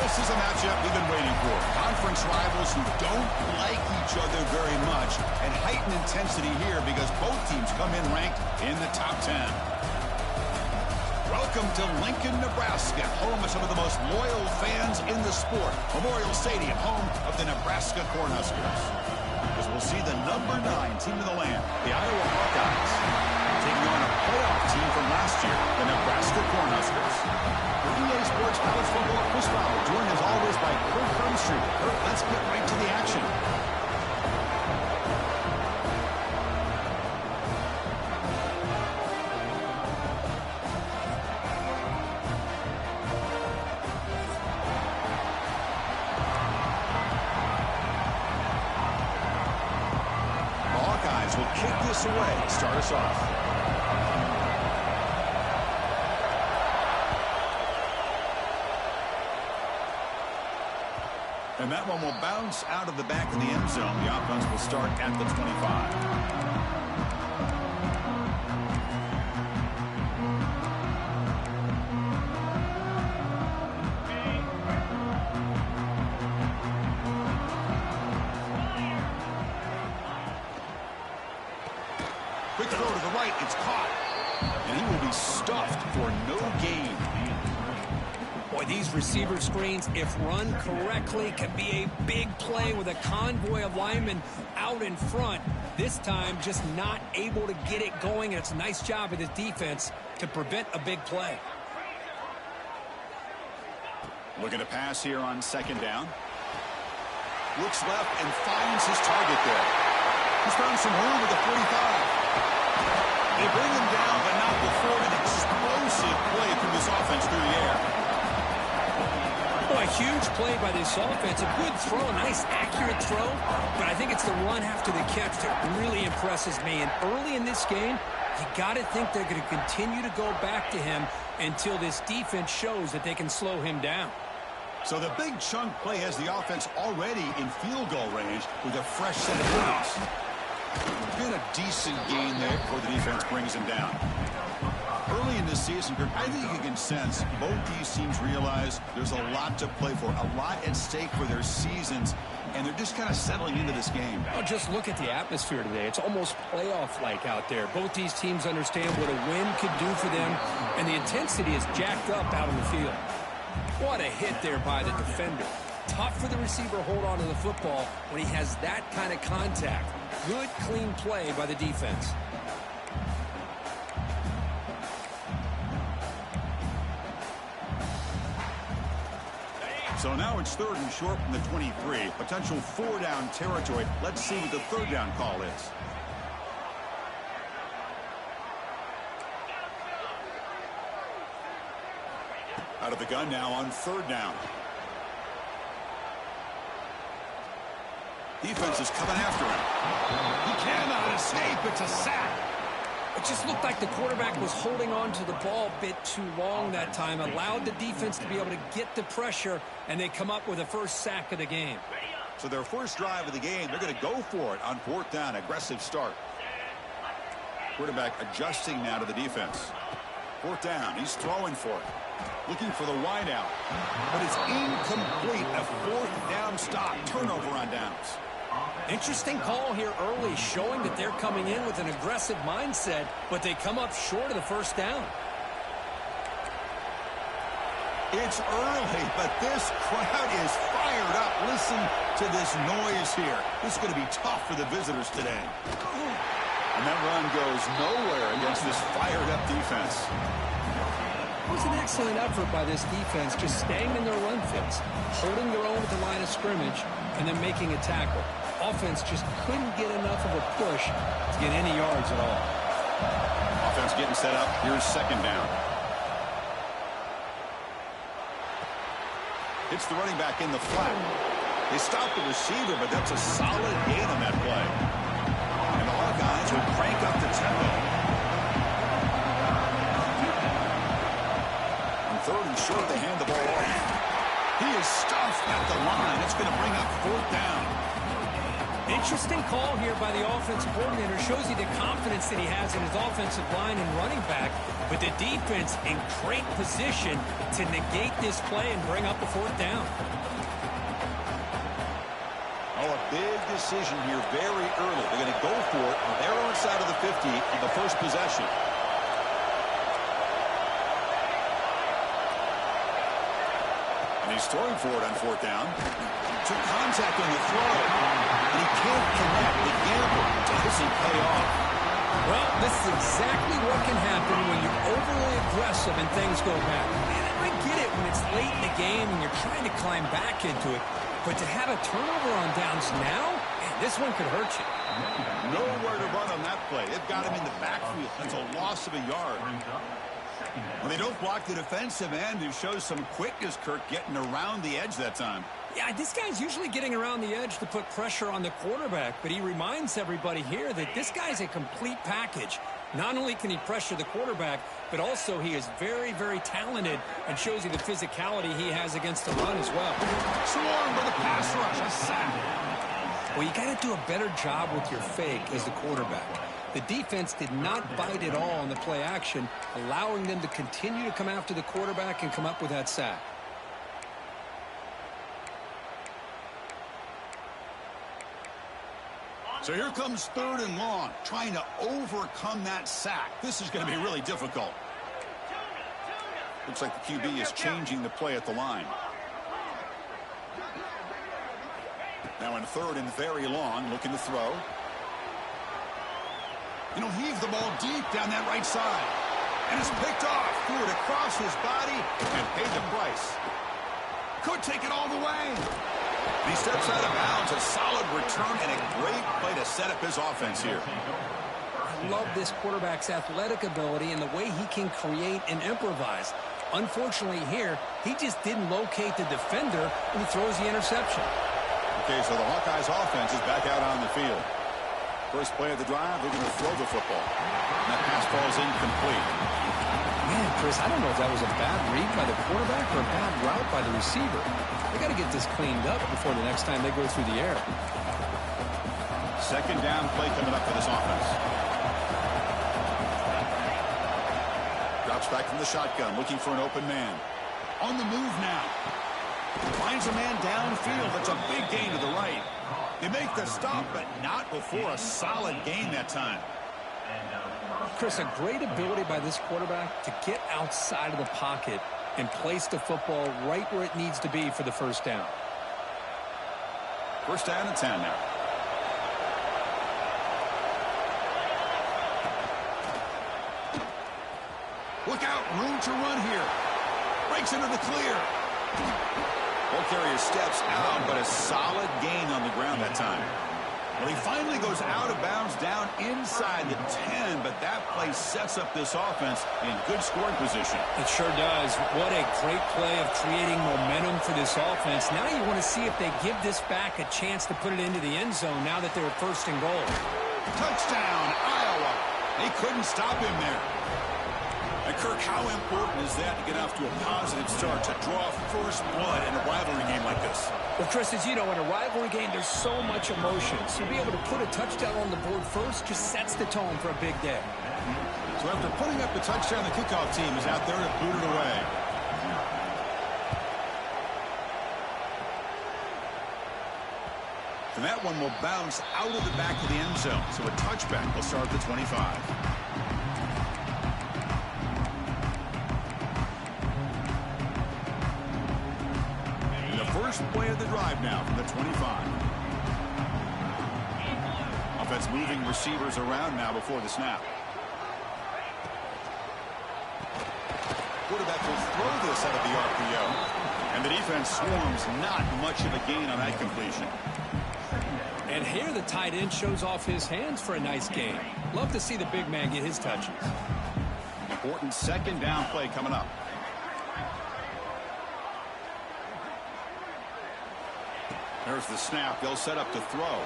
This is a matchup we've been waiting for. Conference rivals who don't like each other very much, and heightened intensity here because both teams come in ranked in the top 10. Welcome to Lincoln, Nebraska, home of some of the most loyal fans in the sport. Memorial Stadium, home of the Nebraska Cornhuskers. As we'll see the number 9 team in the land, the Iowa Hawkeyes, taking on a playoff team from last year, the Nebraska Cornhuskers. For EA Sports College Football, Chris Fowler, joined as always by Kurt Crumstreet. Kurt, let's get right to the action. Will kick this away, start us off. And that one will bounce out of the back of the end zone. The offense will start at the 25. Quick throw to the right, it's caught. And he will be stuffed for no gain. Boy, these receiver screens, if run correctly, can be a big play with a convoy of linemen out in front. This time, just not able to get it going. And it's a nice job of the defense to prevent a big play. Looking to pass here on second down. Looks left and finds his target there. He's found some room with the 45. They bring him down, but not before an explosive play from this offense through the air. Boy, a huge play by this offense. A good throw, a nice accurate throw. But I think it's the run after the catch that really impresses me. And early in this game, you got to think they're going to continue to go back to him until this defense shows that they can slow him down. So the big chunk play has the offense already in field goal range with a fresh set of plays. Been a decent gain there before the defense brings him down. Early in this season, I think you can sense both these teams realize there's a lot to play for, a lot at stake for their seasons, and they're just kind of settling into this game. Oh, just look at the atmosphere today. It's almost playoff-like out there. Both these teams understand what a win could do for them, and the intensity is jacked up out on the field. What a hit there by the defender. Tough for the receiver to hold on to the football when he has that kind of contact. Good, clean play by the defense. So now it's 3rd and short from the 23. Potential 4-down territory. Let's see what the 3rd down call is. Out of the gun now on 3rd down. Defense is coming after him. He cannot escape. It's a sack. It just looked like the quarterback was holding on to the ball a bit too long that time. Allowed the defense to be able to get the pressure, and they come up with a first sack of the game. So their first drive of the game, they're going to go for it on 4th down. Aggressive start. Quarterback adjusting now to the defense. 4th down. He's throwing for it. Looking for the wide out. But it's incomplete. A 4th down stop. Turnover on downs. Interesting call here early, showing that they're coming in with an aggressive mindset, but they come up short of the first down. It's early, but this crowd is fired up. Listen to this noise here. This is going to be tough for the visitors today. And that run goes nowhere against this fired-up defense. It was an excellent effort by this defense, just staying in their run fits, holding their own at the line of scrimmage, and then making a tackle. Offense just couldn't get enough of a push to get any yards at all. Offense getting set up. Here's 2nd down. It's the running back in the flat. They stopped the receiver, but that's a solid gain on that play. And the Hawkeyes will crank up the tempo. On 3rd and short, they hand the ball off. He is stuffed at the line. It's going to bring up 4th down. Interesting call here by the offensive coordinator. Shows you the confidence that he has in his offensive line and running back. But the defense in great position to negate this play and bring up a 4th down. Oh, a big decision here very early. They're going to go for it on their own side of the 50 on the first possession. And he's throwing for it on 4th down. Took contact on the throw. And he can't connect. The gamble doesn't pay off. Well, this is exactly what can happen when you're overly aggressive and things go bad. Man, I get it when it's late in the game and you're trying to climb back into it. But to have a turnover on downs now, man, this one could hurt you. Nowhere to run on that play. They've got him in the backfield. That's a loss of a yard. Well, they don't block the defensive end, who shows some quickness, Kirk, getting around the edge that time. Yeah, this guy's usually getting around the edge to put pressure on the quarterback, but he reminds everybody here that this guy's a complete package. Not only can he pressure the quarterback, but also he is very, very talented and shows you the physicality he has against the run as well. Swarmed by the pass rush, a sack. Well, you got to do a better job with your fake as the quarterback. The defense did not bite at all on the play action, allowing them to continue to come after the quarterback and come up with that sack. So here comes 3rd and long, trying to overcome that sack. This is going to be really difficult. Looks like the QB is changing the play at the line. Now in 3rd and very long, looking to throw. And he'll heave the ball deep down that right side. And it's picked off. Threw it across his body and paid the price. Could take it all the way. He steps out of bounds. A solid return and a great play to set up his offense here. I love this quarterback's athletic ability and the way he can create and improvise. Unfortunately here, he just didn't locate the defender and he throws the interception. Okay, so the Hawkeyes offense is back out on the field. First play of the drive, they're going to throw the football. And that pass ball is incomplete. Man, Chris, I don't know if that was a bad read by the quarterback or a bad route by the receiver. They got to get this cleaned up before the next time they go through the air. 2nd down play coming up for this offense. Drops back from the shotgun, looking for an open man. On the move now. Finds a man downfield. That's a big gain to the right. They make the stop, but not before a solid gain that time. Chris, a great ability by this quarterback to get outside of the pocket and place the football right where it needs to be for the 1st down. 1st down and 10 now. Look out, room to run here. Breaks into the clear. Ball carrier steps out, but a solid gain on the ground that time. Well, he finally goes out of bounds down inside the 10, but that play sets up this offense in good scoring position. It sure does. What a great play of creating momentum for this offense. Now you want to see if they give this back a chance to put it into the end zone now that they're 1st and goal. Touchdown, Iowa. They couldn't stop him there. And Kirk, how important is that to get off to a positive start, to draw first blood in a rivalry game like this? Well, Chris, as you know, in a rivalry game, there's so much emotion. So to be able to put a touchdown on the board first just sets the tone for a big day. So after putting up the touchdown, the kickoff team is out there to boot it away. And that one will bounce out of the back of the end zone. So a touchback will start at the 25. First play of the drive now from the 25. Offense moving receivers around now before the snap. Quarterback will throw this out of the RPO. And the defense swarms, not much of a gain on that completion. And here the tight end shows off his hands for a nice gain. Love to see the big man get his touches. Important 2nd down play coming up. There's the snap. They'll set up to throw.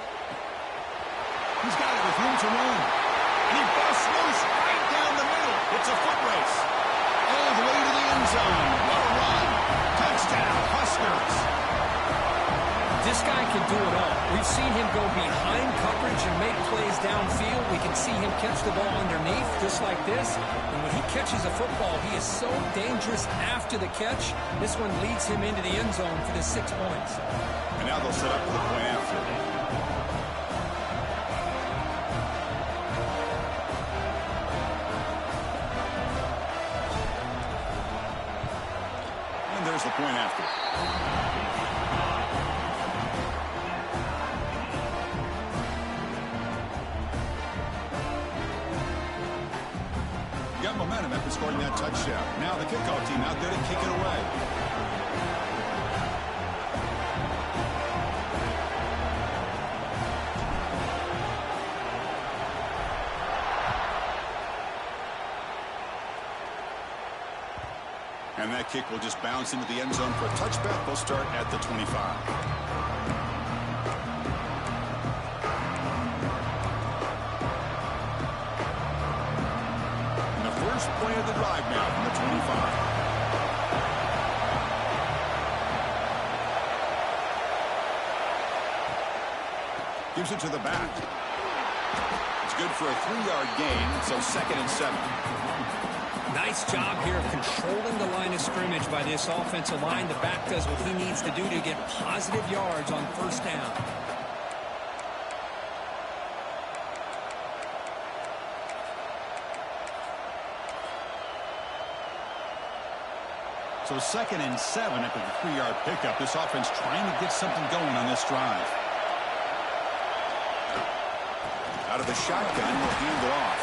He's got it with room to run. And he busts loose right down the middle. It's a foot race. All the way to the end zone. What a run. Touchdown, Huskers. This guy can do it all. We've seen him go behind coverage and make plays downfield. We can see him catch the ball underneath, just like this. And when he catches a football, he is so dangerous after the catch. This one leads him into the end zone for the 6 points. And now they'll set up for the point after. And there's the point after. Got momentum after scoring that touchdown. Now the kickoff team out there to kick it away. And that kick will just bounce into the end zone for a touchback. They'll start at the 25. First play of the drive now from the 25. Gives it to the back. It's good for a 3-yard gain, so 2nd and 7. Nice job here of controlling the line of scrimmage by this offensive line. The back does what he needs to do to get positive yards on first down. So 2nd and 7 after the 3-yard pickup. This offense trying to get something going on this drive. Out of the shotgun, will hand it off.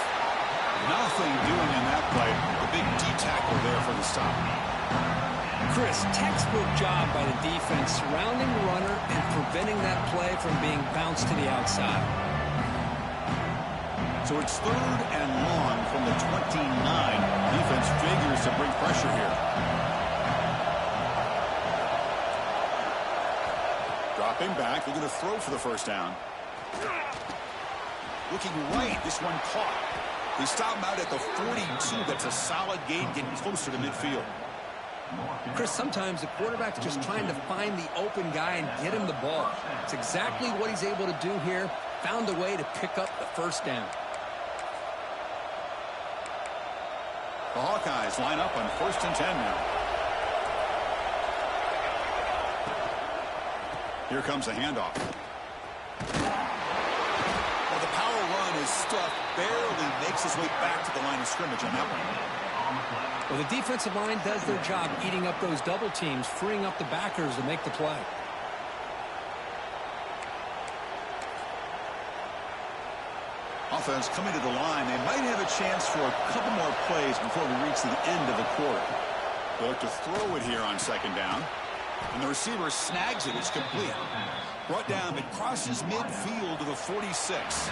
Nothing doing in that play. The big D-tackle there for the stop. Chris, textbook job by the defense surrounding the runner and preventing that play from being bounced to the outside. So it's 3rd and long from the 29. Defense figures to bring pressure here. Dropping back, they're going to throw for the first down. Looking right, this one caught. They stop him out at the 42. That's a solid gain, getting closer to midfield. Chris, sometimes the quarterback's just trying to find the open guy and get him the ball. It's exactly what he's able to do here. Found a way to pick up the first down. The Hawkeyes line up on 1st and 10 now. Here comes a handoff. Well, the power run is stuffed. Barely makes his way back to the line of scrimmage on that one. Well, the defensive line does their job eating up those double teams, freeing up the backers to make the play. Offense coming to the line. They might have a chance for a couple more plays before we reach the end of the quarter. They look to throw it here on 2nd down. And the receiver snags it. It's complete. Brought down. It crosses midfield to the 46.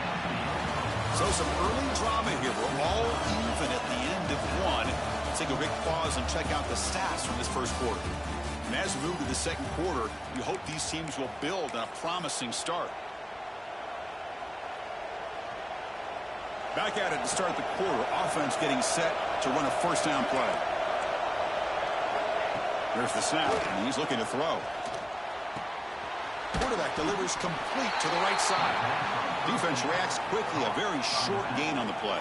So some early drama here. We're all even at the end of one. Let's take a quick pause and check out the stats from this first quarter. And as we move to the 2nd quarter, we hope these teams will build on a promising start. Back at it to start the quarter. Offense getting set to run a first down play. There's the snap, and he's looking to throw. Quarterback delivers complete to the right side. Defense reacts quickly. A very short gain on the play.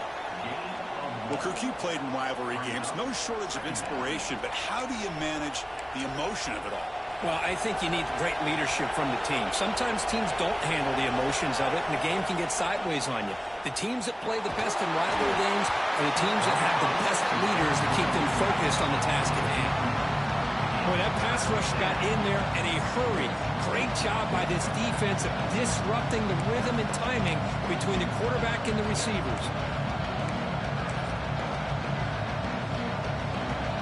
Well, Kirk, you played in rivalry games. No shortage of inspiration, but how do you manage the emotion of it all? Well, I think you need great leadership from the team. Sometimes teams don't handle the emotions of it, and the game can get sideways on you. The teams that play the best in rivalry games are the teams that have the best leaders to keep them focused on the task at hand. Boy, that pass rush got in there in a hurry. Great job by this defense of disrupting the rhythm and timing between the quarterback and the receivers.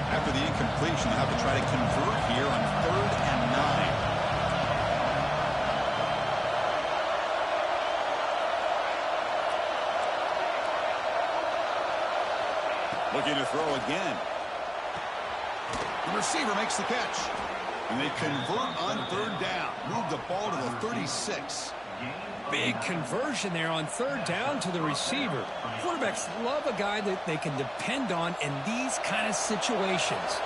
After the incompletion, they'll have to try to convert here on 3rd and 9. Looking to throw again. The receiver makes the catch. And they convert on 3rd down. Move the ball to the 36. Big conversion there on 3rd down to the receiver. Quarterbacks love a guy that they can depend on in these kind of situations.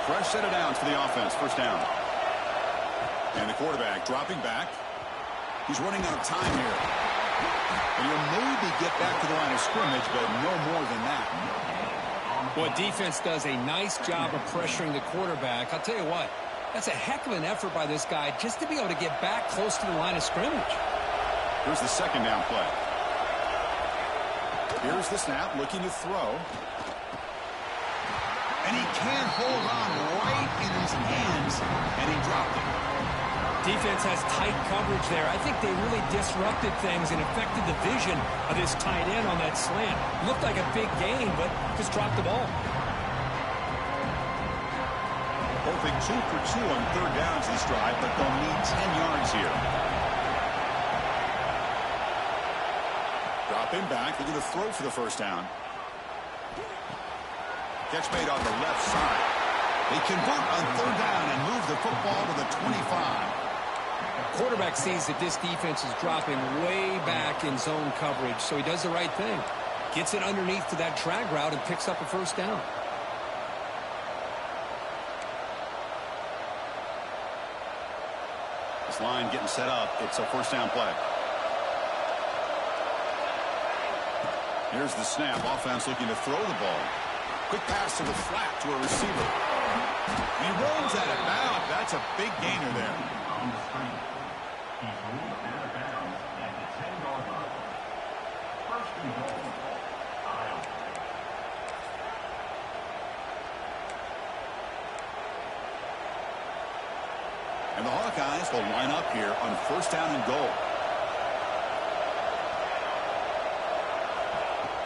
Fresh set of downs for the offense. First down. And the quarterback dropping back. He's running out of time here. And he'll maybe get back to the line of scrimmage, but no more than that. Well, defense does a nice job of pressuring the quarterback. I'll tell you what, that's a heck of an effort by this guy just to be able to get back close to the line of scrimmage. Here's the second down play. Here's the snap, looking to throw. And he can't hold on right in his hands, and he dropped it. Defense has tight coverage there. I think they really disrupted things and affected the vision of this tight end on that slant. Looked like a big gain, but just dropped the ball. Hoping 2 for 2 on third downs this drive, but they'll need 10 yards here. Dropping back, they're going to throw for the first down. Catch made on the left side. They convert on third down and move the football to the 25. Quarterback sees that this defense is dropping way back in zone coverage, so he does the right thing. Gets it underneath to that drag route and picks up a first down. This line getting set up. It's a first down play. Here's the snap. Offense looking to throw the ball. Quick pass to the flat to a receiver. He rolls out of bounds. That's a big gainer there. And the Hawkeyes will line up here on first down and goal.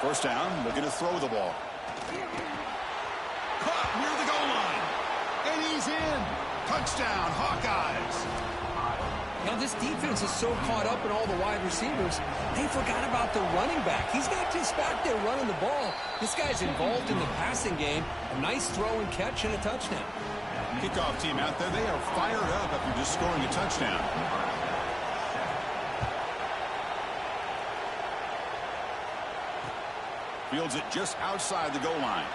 First down, looking to throw the ball. Caught near the goal line. And he's in. Touchdown, Hawkeyes. Now, this defense is so caught up in all the wide receivers, they forgot about the running back. He's not just back there running the ball. This guy's involved in the passing game. A nice throw and catch and a touchdown. Kickoff team out there, they are fired up after just scoring a touchdown. Fields it just outside the goal line.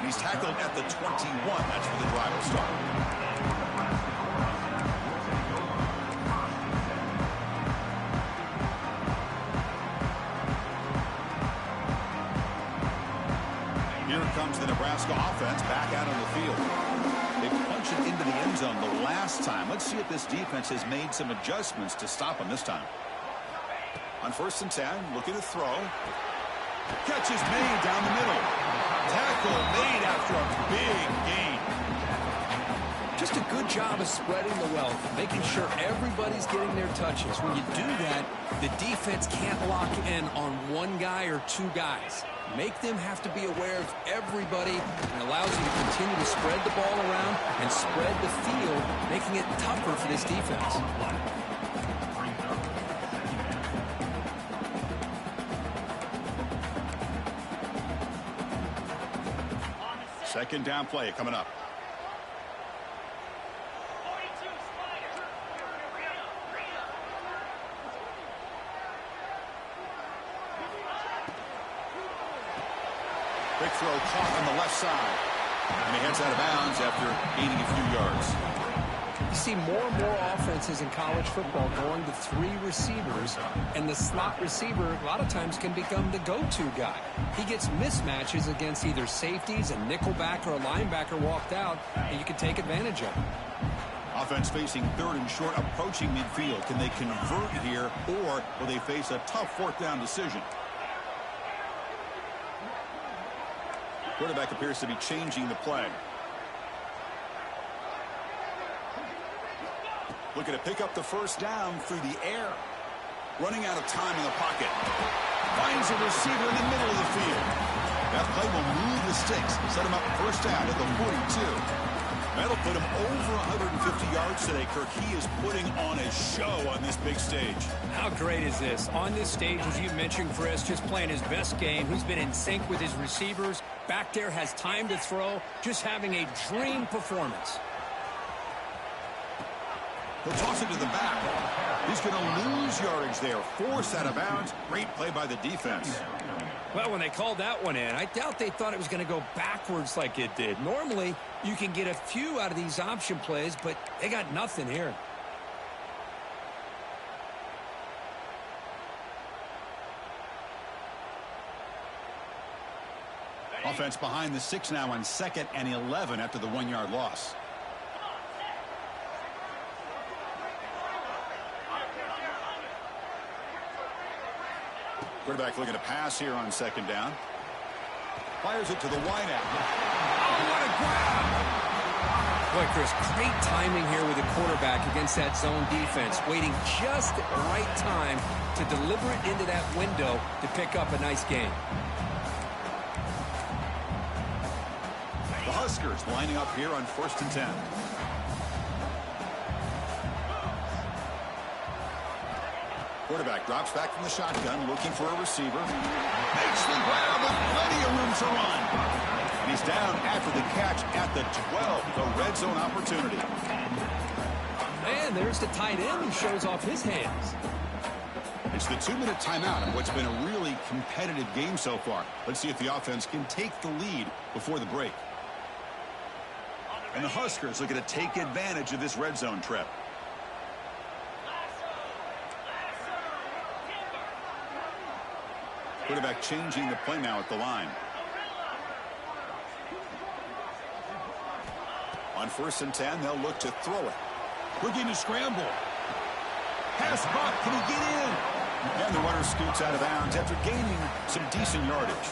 He's tackled at the 21. That's where the drive will start. Here comes the Nebraska offense back out on the field. They punched it into the end zone the last time. Let's see if this defense has made some adjustments to stop them this time. On first and 10, looking to throw. Catch is made down the middle. Tackle made after a big gain. Just a good job of spreading the wealth, making sure everybody's getting their touches. When you do that, the defense can't lock in on one guy or two guys. Make them have to be aware of everybody, and allows you to continue to spread the ball around and spread the field, making it tougher for this defense. Second down play coming up. Quick throw caught on the left side. And he heads out of bounds after gaining a few yards. You see more and more offenses in college football going to 3 receivers, and the slot receiver a lot of times can become the go-to guy. He gets mismatches against either safeties, a nickelback, or a linebacker walked out, and you can take advantage of it. Offense facing third and short, approaching midfield. Can they convert here, or will they face a tough fourth down decision? Quarterback appears to be changing the play. Looking to pick up the first down through the air. Running out of time in the pocket. Finds a receiver in the middle of the field. That play will move the sticks. Set him up first down at the 42. That'll put him over 150 yards today, Kirk. He is putting on a show on this big stage. How great is this? On this stage, as you mentioned, Chris, just playing his best game. He's been in sync with his receivers. Back there, has time to throw. Just having a dream performance. He'll toss it to the back. He's going to lose yardage there. Forced out of bounds. Great play by the defense. Well, when they called that one in, I doubt they thought it was going to go backwards like it did. Normally, you can get a few out of these option plays, but they got nothing here. Offense behind the 6 now on 2nd and 11 after the 1-yard loss. Quarterback looking to pass here on 2nd down. Fires it to the wideout. Oh, what a grab! Boy, Chris, great timing here with the quarterback against that zone defense, waiting just at the right time to deliver it into that window to pick up a nice gain. The Huskers lining up here on 1st and 10. Quarterback drops back from the shotgun, looking for a receiver. Makes the grab with plenty of room to run. And he's down after the catch at the 12. The red zone opportunity. And there's the tight end who shows off his hands. It's the 2-minute timeout of what's been a really competitive game so far. Let's see if the offense can take the lead before the break. And the Huskers looking to take advantage of this red zone trip. Quarterback changing the play now at the line. On 1st and 10, they'll look to throw it. Looking to scramble. Pass caught. Can he get in? And the runner scoots out of bounds after gaining some decent yardage.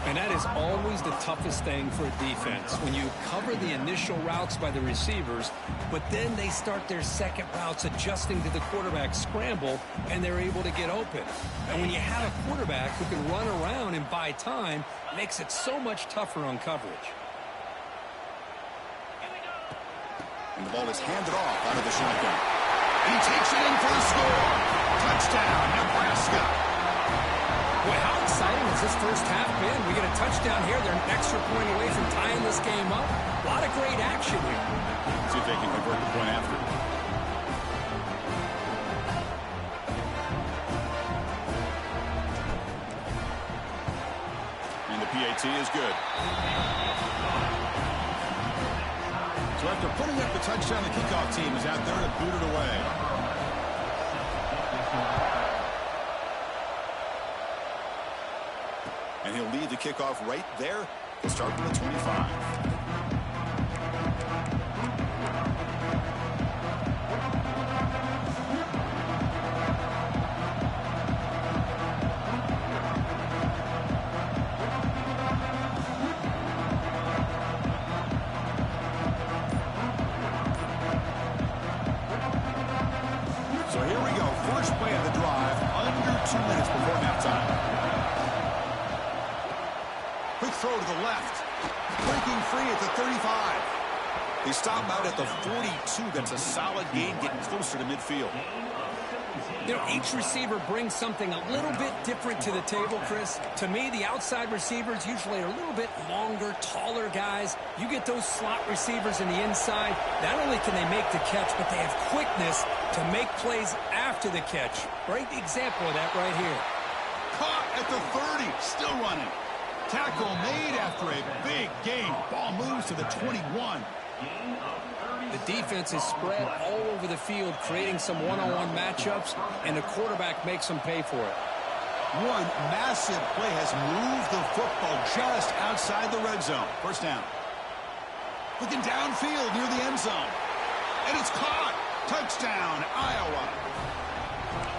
And that is always the toughest thing for a defense, when you cover the initial routes by the receivers, but then they start their second routes adjusting to the quarterback scramble, and they're able to get open. And when you have a quarterback who can run around and buy time, it makes it so much tougher on coverage. And the ball is handed off out of the shotgun. And he takes it in for the score. Touchdown, Nebraska. Boy, how exciting has this first half been? We get a touchdown here. They're an extra point away from tying this game up. A lot of great action here. See if they can convert the point after. And the PAT is good. So after putting up the touchdown, the kickoff team is out there to boot it away. And he'll lead the kickoff right there to start with the 25. So here we go. First play of the drive, under 2 minutes before halftime. Quick throw to the left. Breaking free at the 35. They stop out at the 42. That's a solid gain, getting closer to midfield. You know, each receiver brings something a little bit different to the table, Chris. To me, the outside receivers usually are a little bit longer, taller guys. You get those slot receivers in the inside, not only can they make the catch, but they have quickness to make plays after the catch. Great example of that right here. Caught at the 30. Still running. Tackle made after a big gain. Ball moves to the 21. The defense is spread all over the field, creating some one-on-one matchups, and the quarterback makes them pay for it. One massive play has moved the football just outside the red zone. First down. Looking downfield near the end zone. And it's caught. Touchdown, Iowa.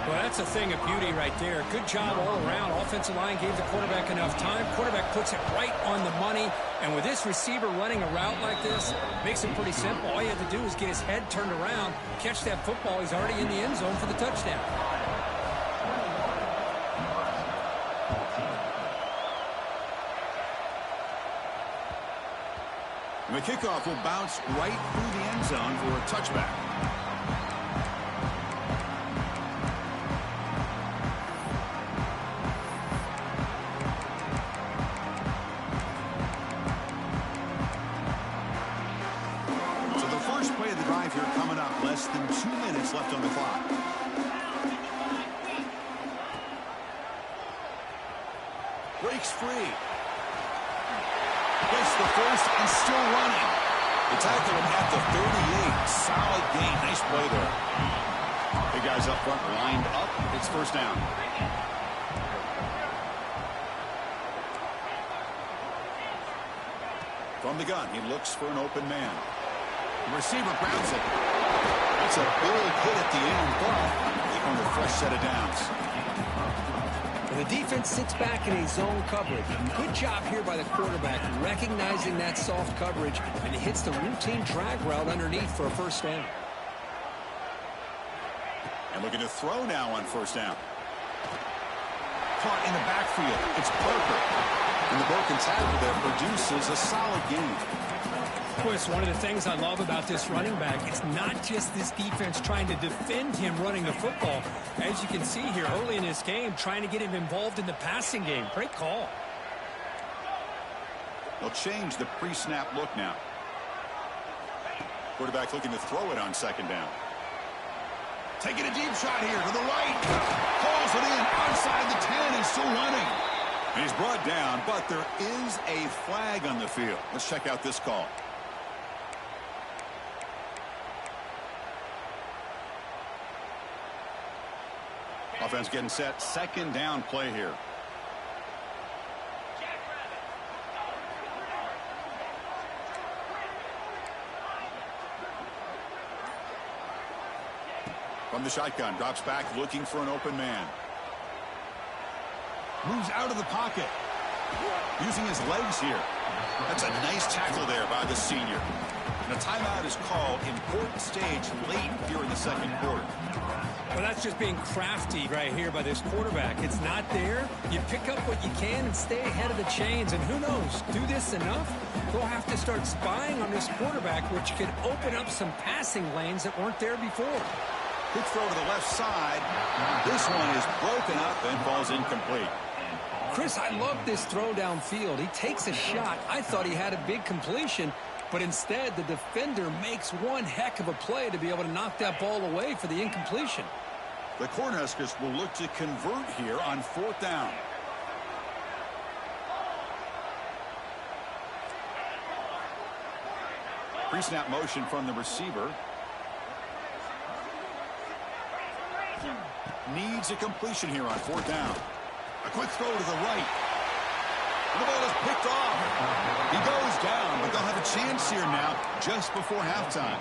Well, that's a thing of beauty right there. Good job all around. Offensive line gave the quarterback enough time. Quarterback puts it right on the money. And with this receiver running a route like this, makes it pretty simple. All you have to do is get his head turned around, catch that football. He's already in the end zone for the touchdown. And the kickoff will bounce right through the end zone for a touchback. Here coming up, less than 2 minutes left on the clock. breaks free. Gets the first and still running. The tackle him at the 38. Solid gain. Nice play there. Big guys up front lined up. It's first down. From the gun, he looks for an open man. The receiver grabs it. That's a big hit at the end, but they earn a fresh set of downs. The defense sits back in a zone coverage. Good job here by the quarterback, recognizing that soft coverage, and he hits the routine drag route underneath for a first down. And looking to throw now on first down. Caught in the backfield. It's Parker. And the broken tackle there produces a solid gain. Chris, one of the things I love about this running back, it's not just this defense trying to defend him running the football. As you can see here early in this game, trying to get him involved in the passing game. Great call. They'll change the pre-snap look now. Quarterback looking to throw it on second down. Taking a deep shot here to the right. Calls it in outside the 10 and still running. And he's brought down, but there is a flag on the field. Let's check out this call. Offense getting set. Second down play here. From the shotgun, drops back looking for an open man. Moves out of the pocket. Using his legs here. That's a nice tackle there by the senior. And a timeout is called. Important stage late here in the second quarter. Well, that's just being crafty right here by this quarterback. It's not there. You pick up what you can and stay ahead of the chains. And who knows, do this enough, they'll have to start spying on this quarterback, which could open up some passing lanes that weren't there before. Quick throw to the left side. This one is broken up and falls incomplete. Chris, I love this throw downfield. He takes a shot. I thought he had a big completion, but instead the defender makes one heck of a play to be able to knock that ball away for the incompletion. The Cornhuskers will look to convert here on fourth down. Pre-snap motion from the receiver. Needs a completion here on fourth down. A quick throw to the right. And the ball is picked off. He goes down, but they'll have a chance here now just before halftime.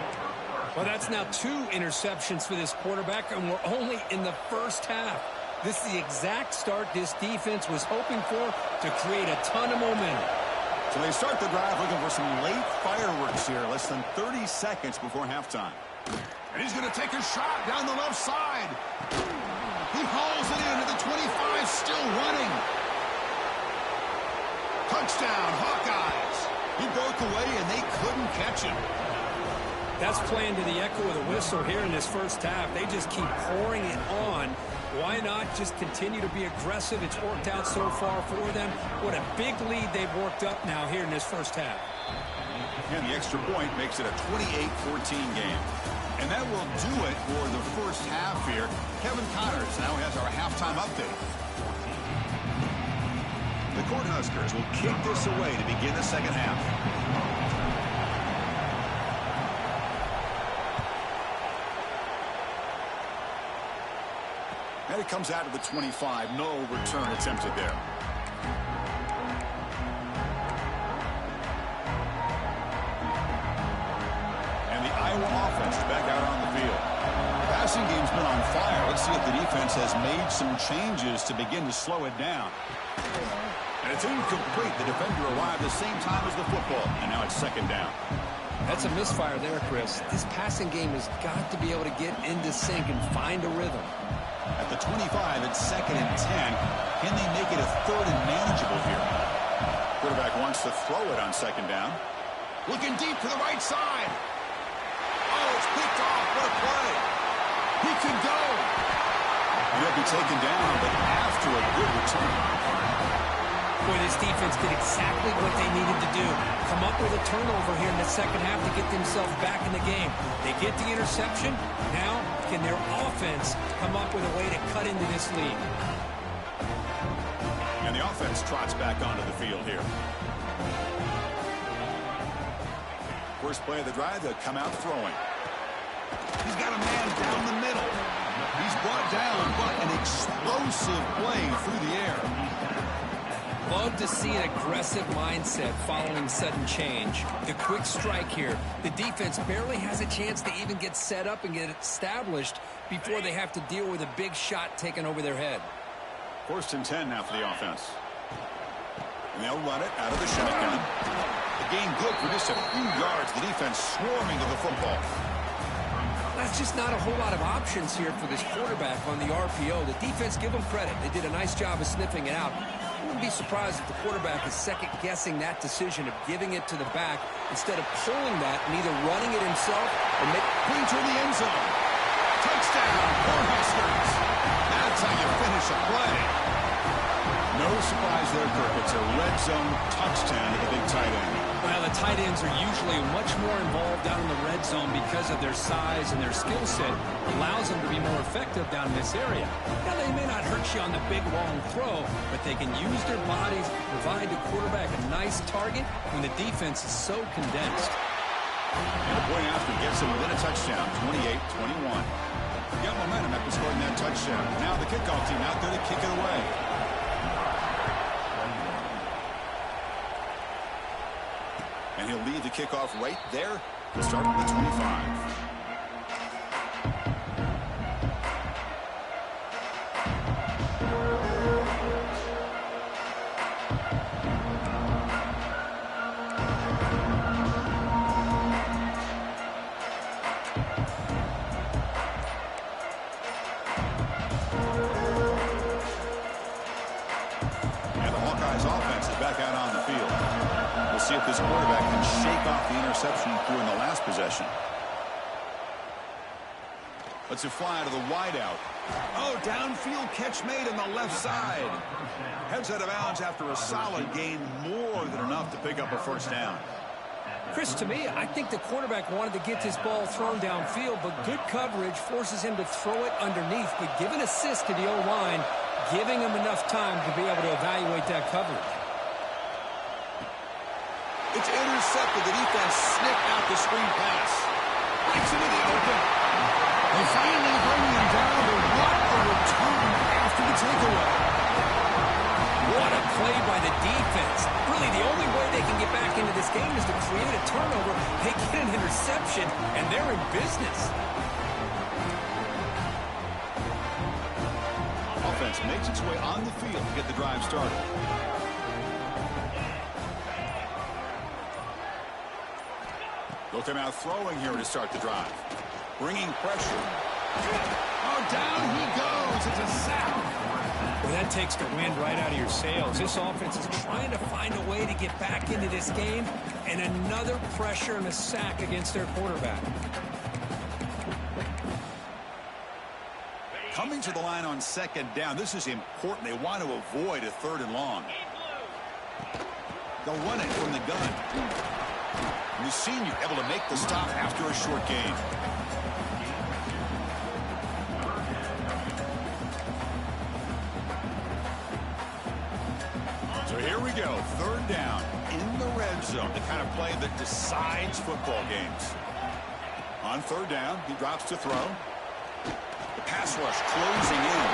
Well, that's now 2 interceptions for this quarterback, and we're only in the first half. This is the exact start this defense was hoping for to create a ton of momentum. So they start the drive looking for some late fireworks here, less than 30 seconds before halftime. And he's going to take a shot down the left side. He hauls it in at the 25, still running. Touchdown, Hawkeyes. He broke away, and they couldn't catch him. That's playing to the echo of the whistle here in this first half. They just keep pouring it on. Why not just continue to be aggressive? It's worked out so far for them. What a big lead they've worked up now here in this first half. And the extra point makes it a 28-14 game. And that will do it for the first half here. Kevin Connors now has our halftime update. The Cornhuskers will kick this away to begin the second half. And it comes out of the 25. No return attempted there. And the Iowa offense is back out on the field. The passing game's been on fire. Let's see if the defense has made some changes to begin to slow it down. And it's incomplete. The defender arrived the same time as the football. And now it's second down. That's a misfire there, Chris. This passing game has got to be able to get into sync and find a rhythm. At the 25, it's second and 10. Can they make it a third and manageable here? Quarterback wants to throw it on second down. Looking deep to the right side. Oh, it's picked off. What a play. He can go. He'll be taken down, but after a good return. Boy, this defense did exactly what they needed to do. Come up with a turnover here in the second half to get themselves back in the game. They get the interception. Now, can their offense come up with a way to cut into this lead? And the offense offense trots back onto the field here. First play of the drive, they'll come out throwing. He's got a man down the middle. He's brought down, but an explosive play through the air. Love to see an aggressive mindset following sudden change. The quick strike here. The defense barely has a chance to even get set up and get established before they have to deal with a big shot taken over their head. 1st and 10 now for the offense. And they'll run it out of the shotgun. The gain good for just a few yards. The defense swarming to the football. That's just not a whole lot of options here for this quarterback on the RPO. The defense, give them credit. They did a nice job of sniffing it out. I wouldn't be surprised if the quarterback is second-guessing that decision of giving it to the back instead of pulling that and either running it himself or putting it in the end zone. Touchdown, Cornhuskers. That's how you finish a play. No surprise there, Kirk. It's a red zone touchdown to the big tight end. Well, the tight ends are usually much more involved down in the red zone because of their size and their skill set allows them to be more effective down in this area. Now, they may not hurt you on the big, long throw, but they can use their bodies to provide the quarterback a nice target when the defense is so condensed. And the point after gets him within a touchdown, 28-21. Got momentum after scoring that touchdown. Now the kickoff team out there to kick it away. And he'll lead the kickoff right there to start at the 25. And the Hawkeyes offense is back out on the field. We'll see if this quarterback can shake off the interception through in the last possession. Let's it fly to the wideout. Oh, downfield catch made on the left side. Heads out of bounds after a solid gain, more than enough to pick up a first down. Chris, to me, I think the quarterback wanted to get this ball thrown downfield, but good coverage forces him to throw it underneath. But give an assist to the O-line, giving him enough time to be able to evaluate that coverage. It's intercepted. The defense snipped out the screen pass. Breaks into the open. They finally bring him down, but what a return after the takeaway. What a play by the defense. Really, the only way they can get back into this game is to create a turnover. They get an interception, and they're in business. Offense makes its way on the field to get the drive started. They'll come out throwing here to start the drive. Bringing pressure. Oh, down he goes. It's a sack. Well, that takes the wind right out of your sails. This offense is trying to find a way to get back into this game, and another pressure and a sack against their quarterback. Coming to the line on second down. This is important. They want to avoid a 3rd and long. They'll run it from the gun. The senior able to make the stop after a short gain. So here we go. 3rd down in the red zone. The kind of play that decides football games. On 3rd down, he drops to throw. The pass rush closing in.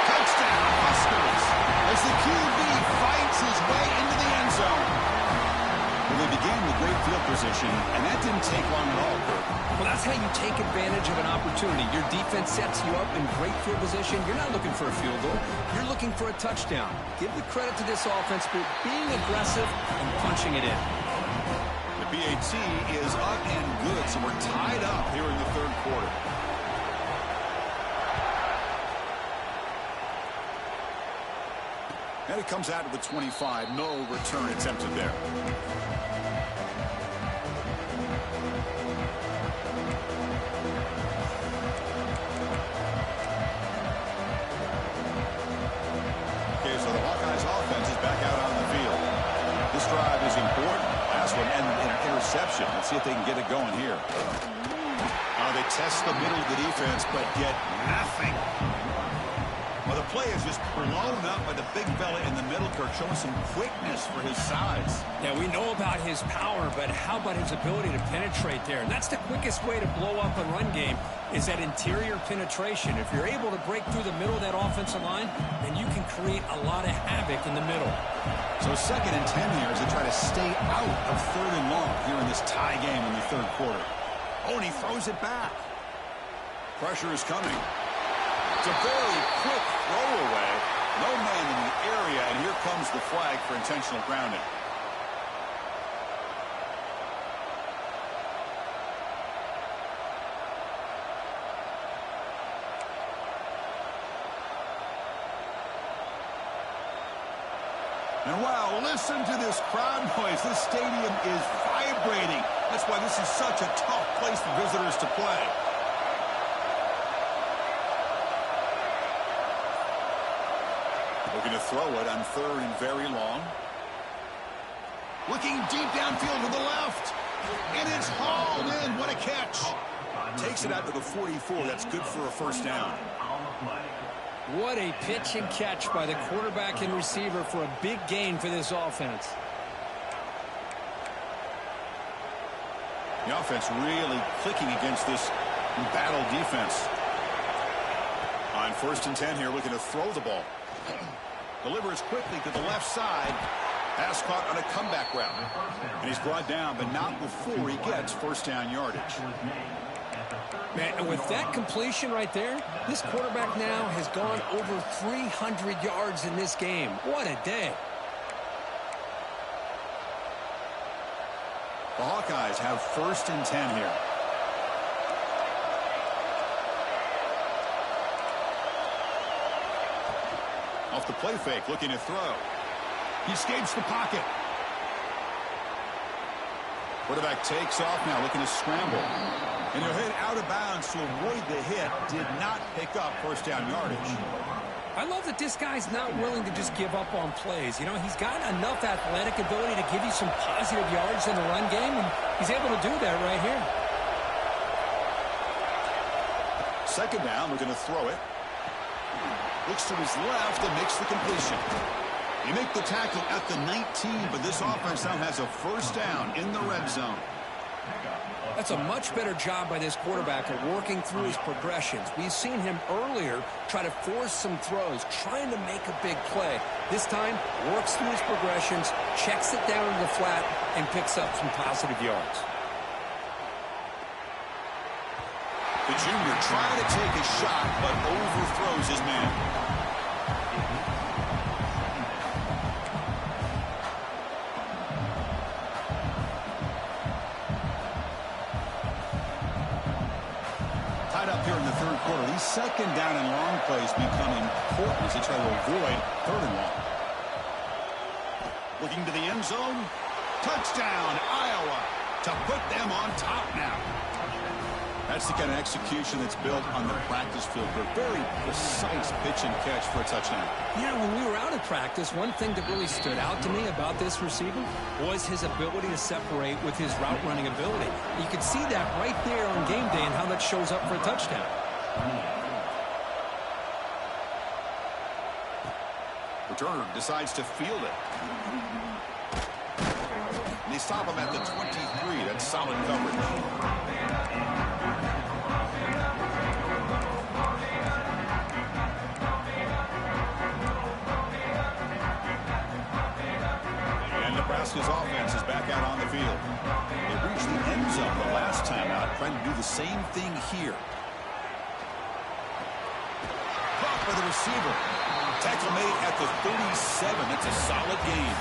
Touchdown, Huskers, as the QB fights his way into the end zone. Well, they began with great field position, and that didn't take long at all, Kirk. Well, that's how you take advantage of an opportunity. Your defense sets you up in great field position. You're not looking for a field goal. You're looking for a touchdown. Give the credit to this offense for being aggressive and punching it in. The PAT is up and good, so we're tied up here in the 3rd quarter. And it comes out to the 25. No return attempted there. Okay, so the Hawkeyes offense is back out on the field. This drive is important. Last one and an interception. Let's see if they can get it going here. They test the middle of the defense, but get nothing. Well, the play is just blown up by the big fella in the middle, Kirk, showing some quickness for his size. Yeah, we know about his power, but how about his ability to penetrate there? And that's the quickest way to blow up a run game, is that interior penetration. If you're able to break through the middle of that offensive line, then you can create a lot of havoc in the middle. So 2nd and 10 here as they try to stay out of 3rd and long here in this tie game in the 3rd quarter. Oh, and he throws it back. Pressure is coming. It's a very quick throwaway. No man in the area, and here comes the flag for intentional grounding. And wow, listen to this crowd noise. This stadium is vibrating. That's why this is such a tough place for visitors to play. Looking to throw it on 3rd and very long. Looking deep downfield to the left. And it's hauled in. What a catch. Takes it out to the 44. That's good for a first down. What a pitch and catch by the quarterback and receiver for a big gain for this offense. The offense really clicking against this battle defense. On 1st and 10 here, looking to throw the ball. Delivers quickly to the left side. Pass caught on a comeback route. And he's brought down, but not before he gets first down yardage. Man, and with that completion right there, this quarterback now has gone over 300 yards in this game. What a day. The Hawkeyes have 1st and 10 here. Off the play fake, looking to throw. He escapes the pocket. Quarterback takes off now, looking to scramble. And he'll hit out of bounds to avoid the hit. Did not pick up first down yardage. I love that this guy's not willing to just give up on plays. You know, he's got enough athletic ability to give you some positive yards in the run game, and he's able to do that right here. 2nd down, we're going to throw it. Looks to his left and makes the completion. He make the tackle at the 19, but this offense now has a first down in the red zone. That's a much better job by this quarterback of working through his progressions. We've seen him earlier try to force some throws, trying to make a big play. This time, works through his progressions, checks it down to the flat, and picks up some positive yards. The junior trying to take a shot, but overthrows his man. Up here in the 3rd quarter. These 2nd down and long plays become important as they try to avoid 3rd and long. Looking to the end zone. Touchdown, Iowa, to put them on top now. That's the kind of execution that's built on the practice field. A very precise pitch and catch for a touchdown. Yeah, when we were out of practice, one thing that really stood out to me about this receiver was his ability to separate with his route running ability. You could see that right there on game day and how that shows up for a touchdown. Returner decides to field it. And they stop him at the 23. That's solid coverage. Nebraska's offense is back out on the field. They reached the end zone the last time out, trying to do the same thing here. Caught by the receiver. Tackle made at the 37. That's a solid gain.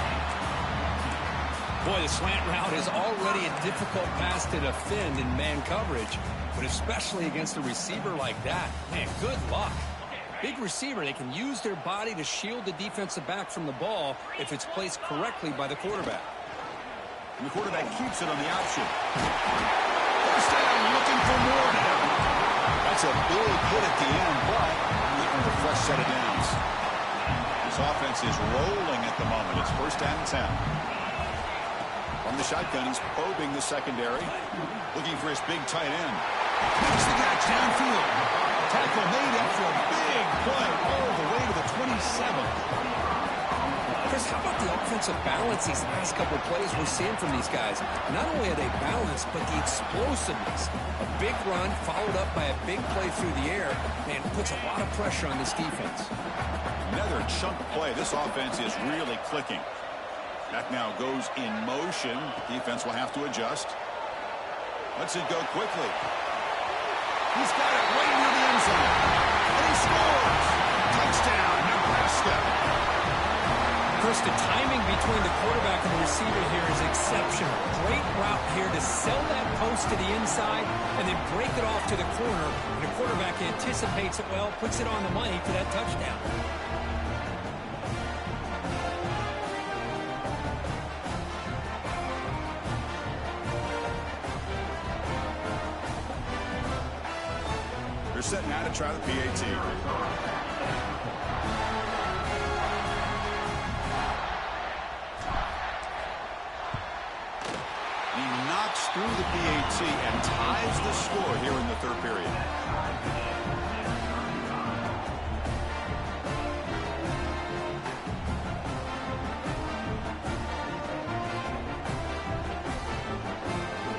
Boy, the slant route is already a difficult pass to defend in man coverage, but especially against a receiver like that. Man, good luck. Big receiver, they can use their body to shield the defensive back from the ball if it's placed correctly by the quarterback. And the quarterback keeps it on the option. First down, looking for more now. That's a big hit at the end, but looking for a fresh set of downs. This offense is rolling at the moment. It's first down and 10. From the shotgun, he's probing the secondary, looking for his big tight end. Makes the catch downfield. Tackle made after a big play all the way to the 27. Chris, how about the offensive balance these last couple of plays we're seeing from these guys? Not only are they balanced, but the explosiveness. A big run followed up by a big play through the air, man, puts a lot of pressure on this defense. Another chunk play. This offense is really clicking. Back now goes in motion. Defense will have to adjust. Lets it go quickly. He's got it right near the end zone. And he scores! Touchdown, Nebraska! Chris, the timing between the quarterback and the receiver here is exceptional. Great route here to sell that post to the inside and then break it off to the corner. And the quarterback anticipates it well, puts it on the money for that touchdown. They're setting out to try the PAT. Through the PAT and ties the score here in the third period.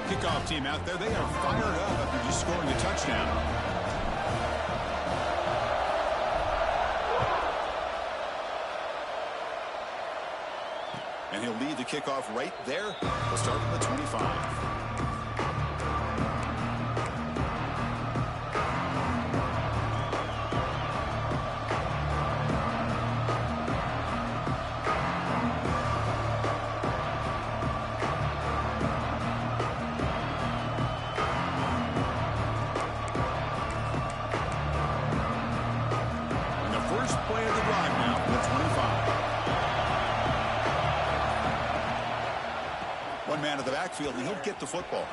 Kickoff team out there, they are fired up after just scoring a touchdown. And he'll lead the kickoff right there. We'll start from the 25. And the first play of the drive now from the 25. One man at the backfield, and he'll get the football.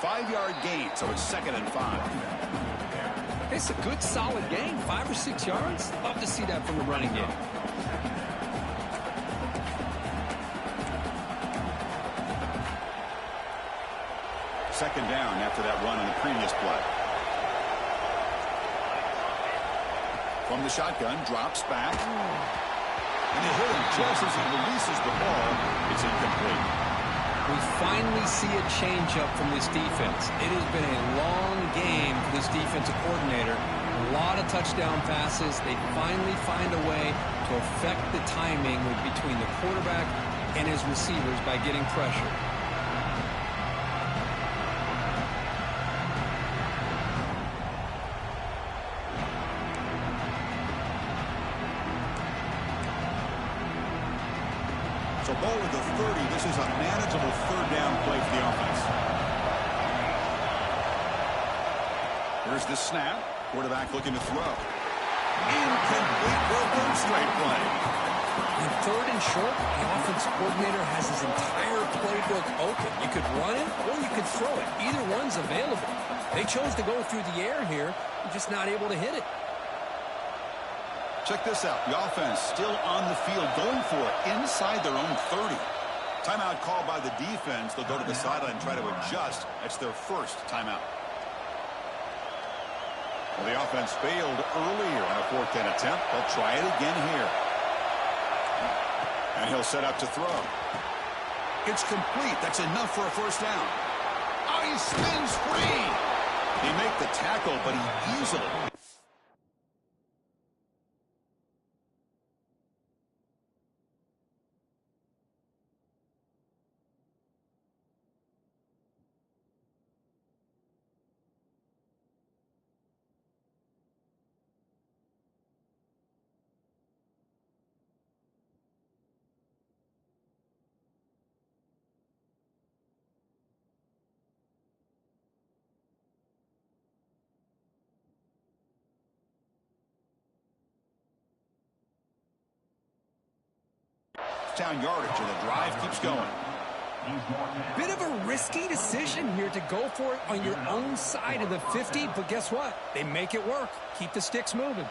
5-yard gain, so it's 2nd and 5. It's a good, solid gain. 5 or 6 yards. Love to see that from the running game. Second down after that run on the previous play. From the shotgun, drops back. And they hit him just as he releases the ball. It's incomplete. We finally see a change-up from this defense. It has been a long game for this defensive coordinator. A lot of touchdown passes. They finally find a way to affect the timing between the quarterback and his receivers by getting pressure. So ball at the 30. This is a manageable third down play for the offense. Here's the snap. Quarterback looking to throw. Incomplete. Broken straight play. On 3rd and short, the offense coordinator has his entire playbook open. You could run it or you could throw it. Either one's available. They chose to go through the air here. They're just not able to hit it. Check this out. The offense still on the field, going for it inside their own 30. Timeout called by the defense. They'll go to the sideline and try to adjust. That's their first timeout. Well, the offense failed earlier on a 4th and attempt. They'll try it again here. And he'll set up to throw. It's complete. That's enough for a first down. Oh, he spins free. He make the tackle, but he easily... Down yardage, and the drive keeps going. Bit of a risky decision here to go for it on your own side of the 50, but guess what? They make it work. Keep the sticks moving.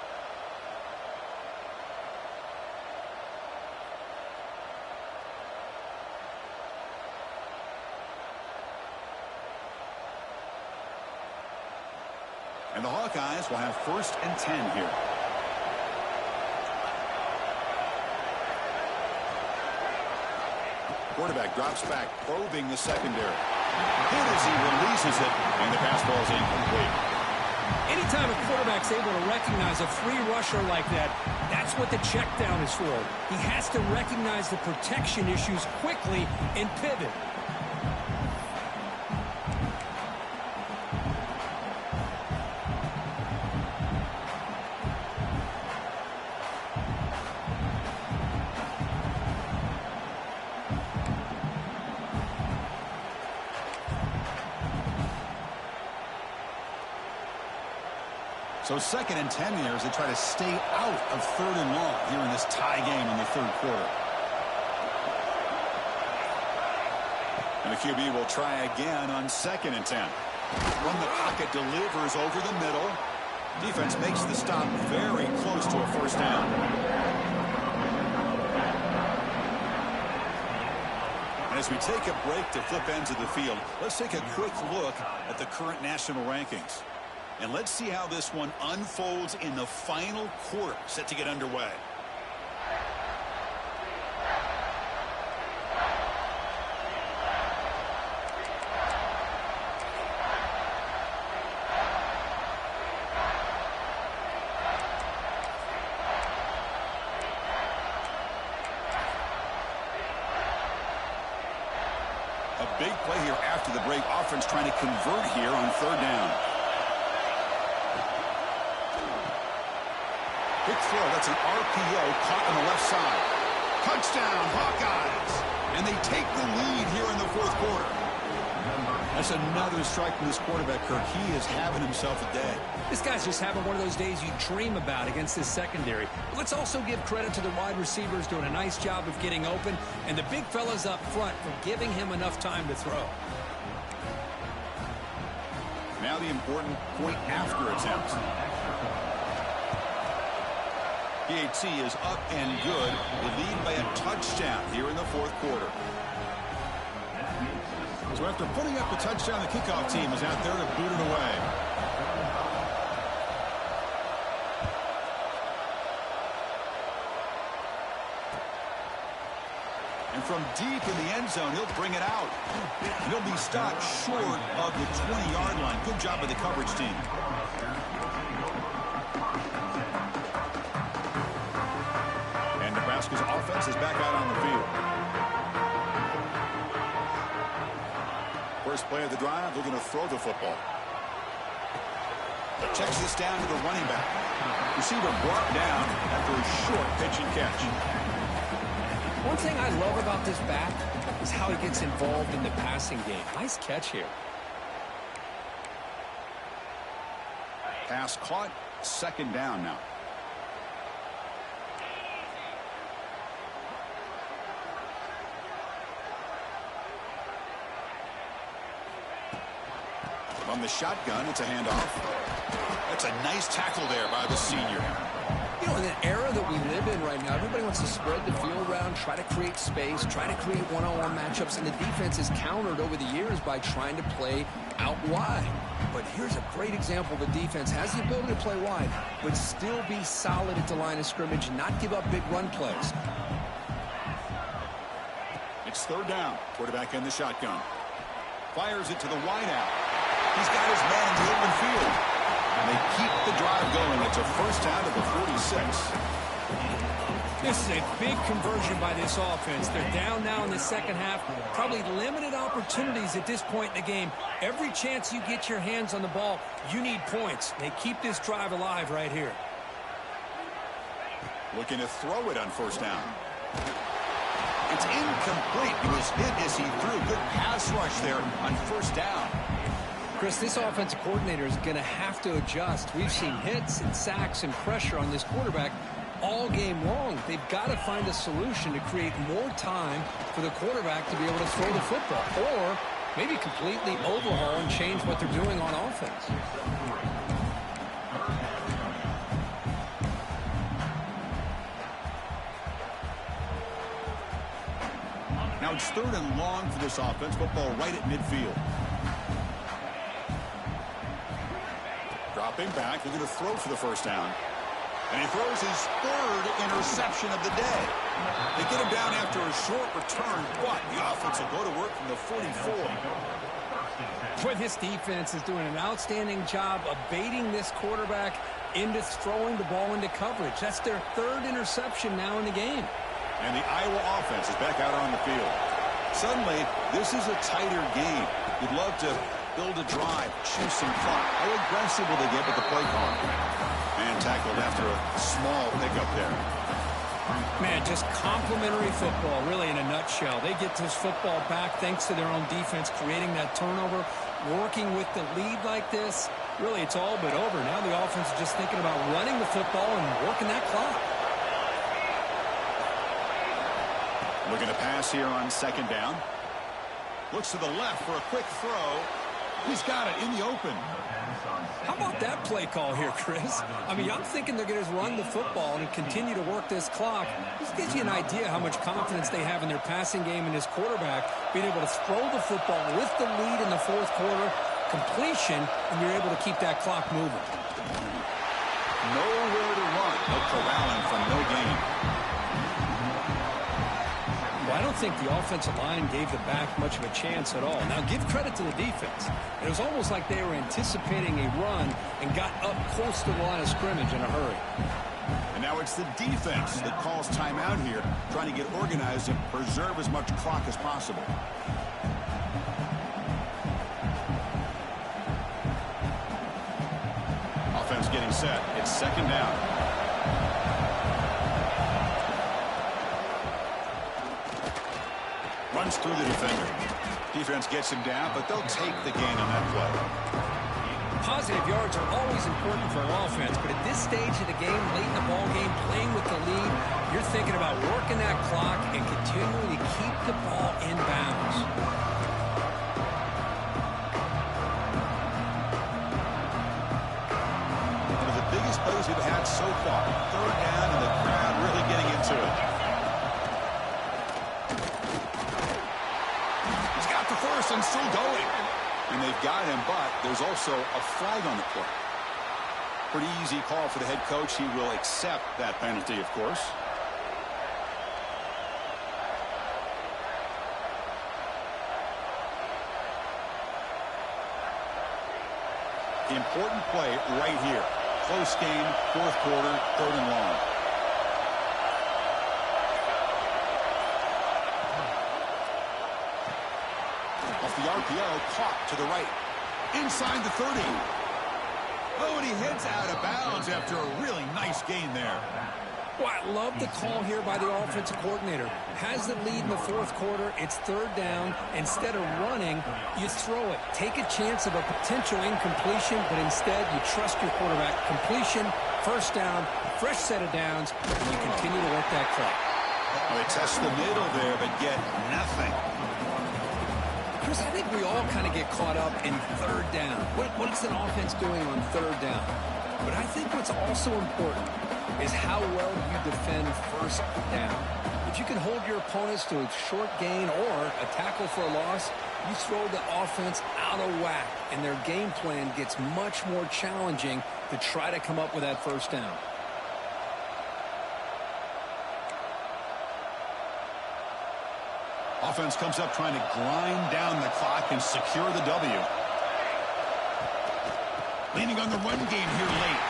And the Hawkeyes will have 1st and 10 here. Quarterback drops back, probing the secondary. Good as he releases it, and the pass ball is incomplete. Anytime a quarterback's able to recognize a free rusher like that, that's what the check down is for. He has to recognize the protection issues quickly and pivot. So 2nd and 10 here as they try to stay out of 3rd and long here in this tie game in the 3rd quarter. And the QB will try again on 2nd and 10. From the pocket, delivers over the middle. Defense makes the stop very close to a 1st down. And as we take a break to flip ends of the field, let's take a quick look at the current national rankings. And let's see how this one unfolds in the final quarter, set to get underway. A big play here after the break. Offense trying to convert here on 3rd down. Big throw. That's an RPO caught on the left side. Touchdown, Hawkeyes. And they take the lead here in the 4th quarter. That's another strike from this quarterback, Kirk. He is having himself a day. This guy's just having one of those days you dream about against this secondary. But let's also give credit to the wide receivers doing a nice job of getting open, and the big fellas up front for giving him enough time to throw. Now the important point after attempt. PAT is up and good. The lead by a touchdown here in the 4th quarter. So after putting up a touchdown, the kickoff team is out there to boot it away. And from deep in the end zone, he'll bring it out. He'll be stopped short of the 20-yard line. Good job by the coverage team. Nebraska's offense is back out on the field. First play of the drive, they're going to throw the football. Checks this down to the running back. Receiver brought down after a short pitch and catch. One thing I love about this back is how he gets involved in the passing game. Nice catch here. Pass caught, 2nd down now. On the shotgun, it's a handoff. That's a nice tackle there by the senior. You know, in an era that we live in right now, everybody wants to spread the field around, try to create space, try to create one-on-one matchups, and the defense is countered over the years by trying to play out wide. But here's a great example. The defense has the ability to play wide, but still be solid at the line of scrimmage and not give up big run plays. It's 3rd down. Quarterback in the shotgun. Fires it to the wideout. He's got his man in the open field. And they keep the drive going. It's a 1st down to the 46. This is a big conversion by this offense. They're down now in the 2nd half. Probably limited opportunities at this point in the game. Every chance you get your hands on the ball, you need points. They keep this drive alive right here. Looking to throw it on 1st down. It's incomplete. He was hit as he threw. Good pass rush there on 1st down. Chris, this offensive coordinator is going to have to adjust. We've seen hits and sacks and pressure on this quarterback all game long. They've got to find a solution to create more time for the quarterback to be able to throw the football, or maybe completely overhaul and change what they're doing on offense. Now it's 3rd and long for this offense. Football right at midfield. Drop Dropping back, they're going to throw for the first down. And he throws his third interception of the day. They get him down after a short return, but the offense will go to work from the 44. Boy, this defense is doing an outstanding job of baiting this quarterback into throwing the ball into coverage. That's their third interception now in the game. And the Iowa offense is back out on the field. Suddenly, this is a tighter game. You'd love to build a drive, choose some clock. How aggressive will they get with the play call? And tackled after a small pickup there. Man, just complimentary football, really, in a nutshell. They get this football back thanks to their own defense, creating that turnover, working with the lead like this. Really, it's all but over. Now the offense is just thinking about running the football and working that clock. Looking to pass here on second down. Looks to the left for a quick throw. He's got it in the open. How about that play call here, Chris? I mean, I'm thinking they're going to run the football and continue to work this clock. This gives you an idea how much confidence they have in their passing game and this quarterback being able to throw the football with the lead in the fourth quarter, completion, and you're able to keep that clock moving. Nowhere to run. No corralling for no gain. Well, I don't think the offensive line gave the back much of a chance at all. Now, give credit to the defense. It was almost like they were anticipating a run and got up close to the line of scrimmage in a hurry. And now it's the defense that calls timeout here, trying to get organized and preserve as much clock as possible. Offense getting set. It's second down. Runs through the defender. Defense gets him down, but they'll take the gain on that play. Positive yards are always important for an offense, but at this stage of the game, late in the ball game, playing with the lead, you're thinking about working that clock and continuing to keep the ball in bounds. One of the biggest plays we've had so far. Third down, and the crowd really getting into it. First and still going. And they've got him, but there's also a flag on the play. Pretty easy call for the head coach. He will accept that penalty, of course. Important play right here. Close game, fourth quarter, third and long. The RPO caught to the right. Inside the 30. Oh, and he heads out of bounds after a really nice gain there. Well, I love the call here by the offensive coordinator. Has the lead in the fourth quarter. It's third down. Instead of running, you throw it. Take a chance of a potential incompletion, but instead you trust your quarterback. Completion, first down, fresh set of downs, and you continue to work that clock. Well, they test the middle there, but get nothing. Chris, I think we all kind of get caught up in third down. What's an offense doing on third down? But I think what's also important is how well you defend first down. If you can hold your opponents to a short gain or a tackle for a loss, you throw the offense out of whack, and their game plan gets much more challenging to try to come up with that first down. Offense comes up trying to grind down the clock and secure the W. Leaning on the run game here late.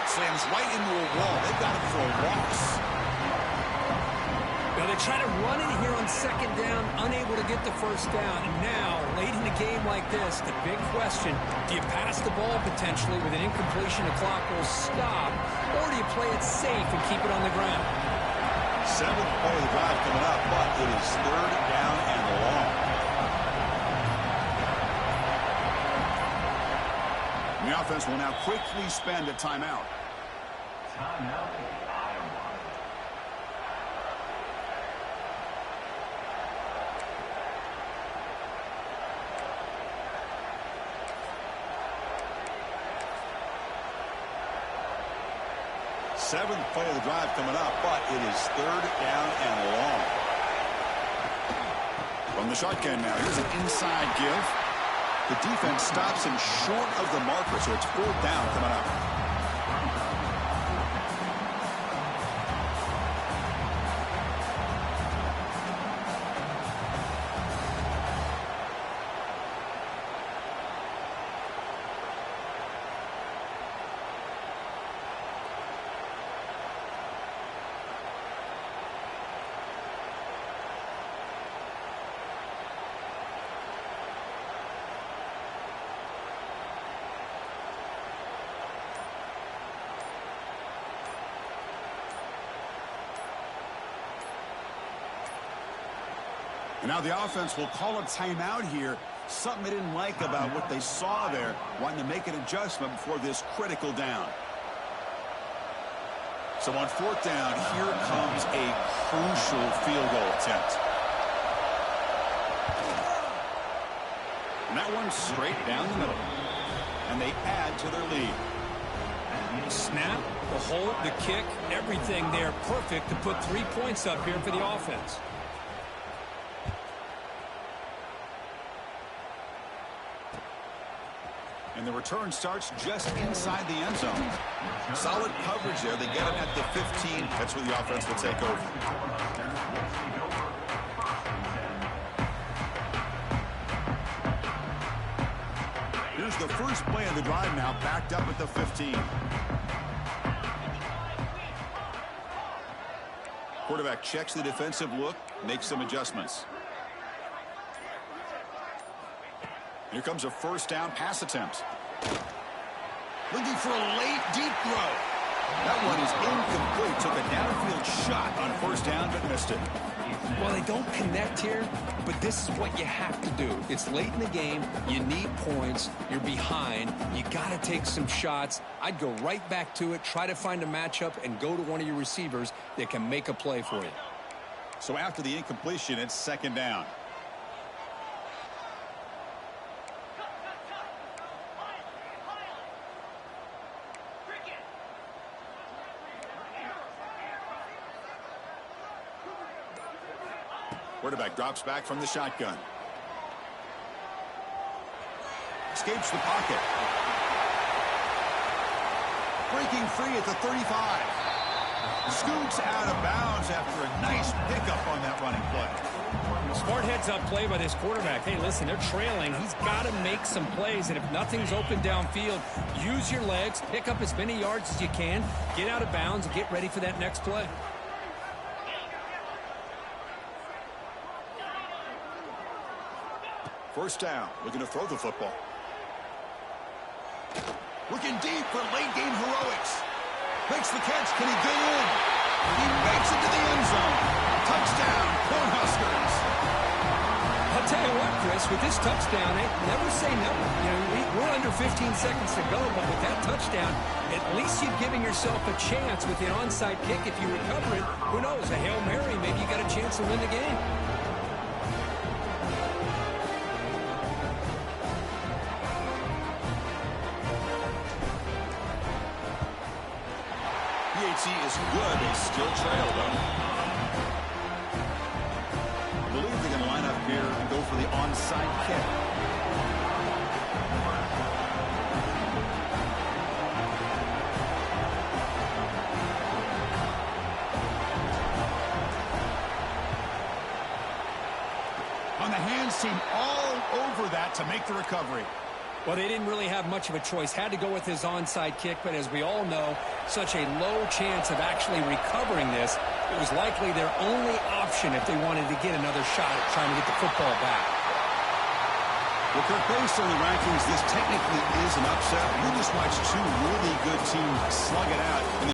Slams right into a wall. They've got him for a loss. Now they try to run it here on second down, unable to get the first down. And now, late in a game like this, the big question, do you pass the ball potentially with an incompletion? The clock will stop. Or do you play it safe and keep it on the ground? Seventh play of the drive coming up, but it is third down and long. The offense will now quickly spend a timeout. Timeout, Iowa. Seventh play of the drive coming up, but it is third down and long. From the shotgun now, here's an inside give. The defense stops him short of the marker, so it's 4th down coming up. And now the offense will call a timeout here. Something they didn't like about what they saw there. Wanting to make an adjustment before this critical down. So on 4th down, here comes a crucial field goal attempt. And that one's straight down the middle. And they add to their lead. The snap, the hold, the kick, everything there perfect to put 3 points up here for the offense. And the return starts just inside the end zone. Solid coverage there. They get it at the 15. That's where the offense will take over. Here's the first play of the drive now, backed up at the 15. Quarterback checks the defensive look, makes some adjustments. Here comes a 1st down pass attempt. Looking for a late, deep throw. That one is incomplete. Took a downfield shot on 1st down, but missed it. Well, they don't connect here, but this is what you have to do. It's late in the game. You need points. You're behind. You got to take some shots. I'd go right back to it, try to find a matchup, and go to one of your receivers that can make a play for you. So after the incompletion, it's 2nd down. Quarterback drops back from the shotgun. Escapes the pocket. Breaking free at the 35. Scoots out of bounds after a nice pickup on that running play. Smart heads-up play by this quarterback. Hey, listen, they're trailing. He's got to make some plays, and if nothing's open downfield, use your legs, pick up as many yards as you can, get out of bounds, and get ready for that next play. First down, looking to throw the football. Looking deep for late game heroics. Makes the catch. Can he get in? He makes it to the end zone. Touchdown, Cornhuskers. I'll tell you what, Chris, with this touchdown, never say never. You know, we're under 15 seconds to go, but with that touchdown, at least you're giving yourself a chance with the onside kick. If you recover it, who knows, a Hail Mary, maybe you got a chance to win the game. Is good. They still trail, though. I believe they're going to line up here and go for the onside kick. On the hands team all over that to make the recovery. Well, they didn't really have much of a choice. Had to go with his onside kick, but as we all know, such a low chance of actually recovering this. It was likely their only option if they wanted to get another shot at trying to get the football back. Well, Kirk, based on the rankings, this technically is an upset. We just watched two really good teams slug it out.